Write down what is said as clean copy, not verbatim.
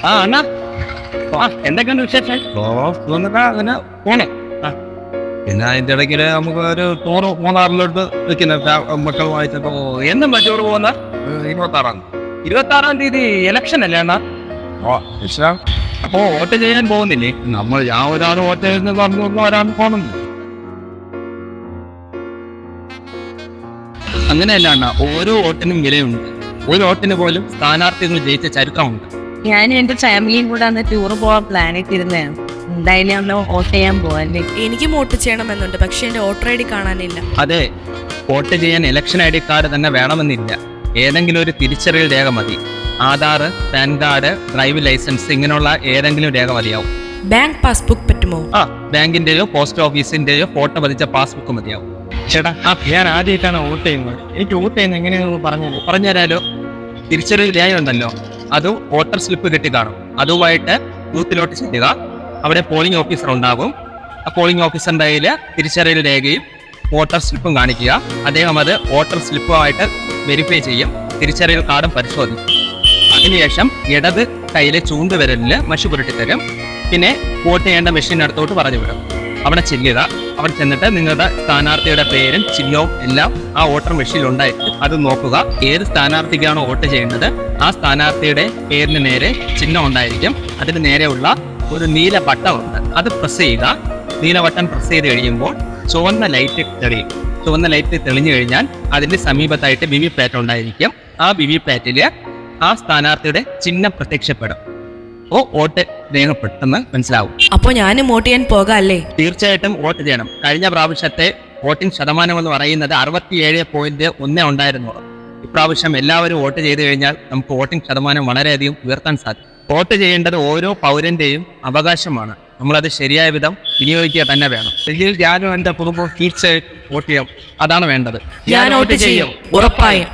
ആ അണ്ണാ, എന്തൊക്കെയുണ്ട് വിശേഷം? അങ്ങനെ പോണേ. പിന്നെ അതിന്റെ ഇടയ്ക്ക് നമുക്ക് ഒരു ടൂർ മൂന്നാറിലോട്ട് നിൽക്കുന്ന മക്കളുമായിട്ടൊക്കെ എന്നും ടൂർ പോകുന്ന 26 26 ഇലക്ഷൻ അല്ലേ അണ്ണാ? ഇഷ്ടം അപ്പോ വോട്ട് ചെയ്യാൻ പോകുന്നില്ലേ? ഞാൻ ഒരാൾ ഓട്ടേന്ന് പറഞ്ഞു ഒരാൾ പോകണം. അങ്ങനെയല്ല അണ്ണാ, ഓരോ വോട്ടിനും വിലയുണ്ട്. ഒരു വോട്ടിന് പോലും സ്ഥാനാർത്ഥികൾ ജയിച്ച ചരിത്രമുണ്ട്. ഞാനും എന്റെ ഫാമിലിയും കൂടെ അന്ന് ടൂർ പോവാൻ പ്ലാൻ ഇട്ടിരുന്നതാണ്. എന്തായാലും അന്ന് വോട്ട് ചെയ്യാൻ പോവാല്ലേ. എനിക്കും വോട്ട് ചെയ്യണമെന്നുണ്ട്, പക്ഷെ എന്റെ വോട്ടർ ഐ ഡി കാണാനില്ല. അതെ, വോട്ട് ചെയ്യാൻ ഇലക്ഷൻ ID കാർഡ് തന്നെ വേണമെന്നില്ല. ഏതെങ്കിലും ഒരു തിരിച്ചറിയൽ രേഖ മതി. Aadhaar, PAN card, driving licence, ഇങ്ങനെയുള്ള ഏതെങ്കിലും രേഖ മതിയാവും. ബാങ്ക് പാസ്ബുക്ക് പറ്റുമോ? ബാങ്കിന്റെയോ പോസ്റ്റ് ഓഫീസിന്റെയോ ഫോട്ടോ പതിച്ച പാസ്ബുക്ക് മതിയാവും. ചേട്ടാ, ഞാൻ ആദ്യമായിട്ടാണ് വോട്ട് ചെയ്യുന്നത്. എനിക്ക് വോട്ട് ചെയ്യുന്നത് എങ്ങനെയാണെന്ന് പറഞ്ഞുതരാലോ. തിരിച്ചറിയൽ രേഖ ഉണ്ടല്ലോ, അത് വോട്ടർ സ്ലിപ്പ് കിട്ടി കാണും. അതുമായിട്ട് ബൂത്തിലോട്ട് ചെല്ലുക. അവിടെ പോളിംഗ് ഓഫീസർ ഉണ്ടാകും. ആ പോളിംഗ് ഓഫീസറിന്റെ കയ്യിൽ തിരിച്ചറിയൽ രേഖയും വോട്ടർ സ്ലിപ്പും കാണിക്കുക. അദ്ദേഹം അത് വോട്ടർ സ്ലിപ്പുമായിട്ട് വെരിഫൈ ചെയ്യും. തിരിച്ചറിയൽ കാർഡും പരിശോധിക്കും. അതിനുശേഷം ഇടത് കയ്യിലെ ചൂണ്ടുവിരലിൽ മഷി പുരട്ടി തരും. പിന്നെ വോട്ട് ചെയ്യേണ്ട മെഷീനടുത്തോട്ട് പറഞ്ഞു വിടും. അവിടെ ചെല്ലുക. അവിടെ ചെന്നിട്ട് നിങ്ങളുടെ സ്ഥാനാർത്ഥിയുടെ പേരും ചിഹ്നവും എല്ലാം ആ വോട്ടർ മെഷീനിൽ ഉണ്ടായിരിക്കും. അത് നോക്കുക. ഏത് സ്ഥാനാർത്ഥിക്കാണോ വോട്ട് ചെയ്യേണ്ടത് ആ സ്ഥാനാർത്ഥിയുടെ പേരിന് നേരെ ചിഹ്നം ഉണ്ടായിരിക്കും. അതിന് നേരെയുള്ള ഒരു നീല ബട്ടൺ ഉണ്ട്. അത് പ്രസ് ചെയ്യുക. നീല ബട്ടൺ പ്രസ് ചെയ്ത് കഴിയുമ്പോൾ ചുവന്ന ലൈറ്റ് തെളിയും. ചുവന്ന ലൈറ്റ് തെളിഞ്ഞു കഴിഞ്ഞാൽ അതിന്റെ സമീപത്തായിട്ട് വിവിപാറ്റ് ഉണ്ടായിരിക്കും. ആ വിവിപാറ്റില് ആ സ്ഥാനാർത്ഥിയുടെ ചിഹ്നം പ്രത്യക്ഷപ്പെടും. വോട്ട് രേഖപ്പെട്ടെന്ന് മനസ്സിലാവും. അപ്പൊ ഞാനും വോട്ട് ചെയ്യാൻ പോകാം അല്ലേ? തീർച്ചയായിട്ടും വോട്ട് ചെയ്യണം. കഴിഞ്ഞ പ്രാവശ്യത്തെ വോട്ടിംഗ് ശതമാനം എന്ന് പറയുന്നത് 67.1 ഉണ്ടായിരുന്നു. ഇപ്രാവശ്യം എല്ലാവരും വോട്ട് ചെയ്തു കഴിഞ്ഞാൽ നമുക്ക് വോട്ടിംഗ് ശതമാനം വളരെയധികം ഉയർത്താൻ സാധിക്കും. വോട്ട് ചെയ്യേണ്ടത് ഓരോ പൗരന്റെയും അവകാശമാണ്. നമ്മളത് ശരിയായ വിധം വിനിയോഗിക്കുക തന്നെ വേണം. ഇതിൽ ഞാനും എൻ്റെ കുടുംബം തീർച്ചയായും വോട്ട് ചെയ്യാം. അതാണ് വേണ്ടത്. ഞാൻ വോട്ട് ചെയ്യും, ഉറപ്പായും.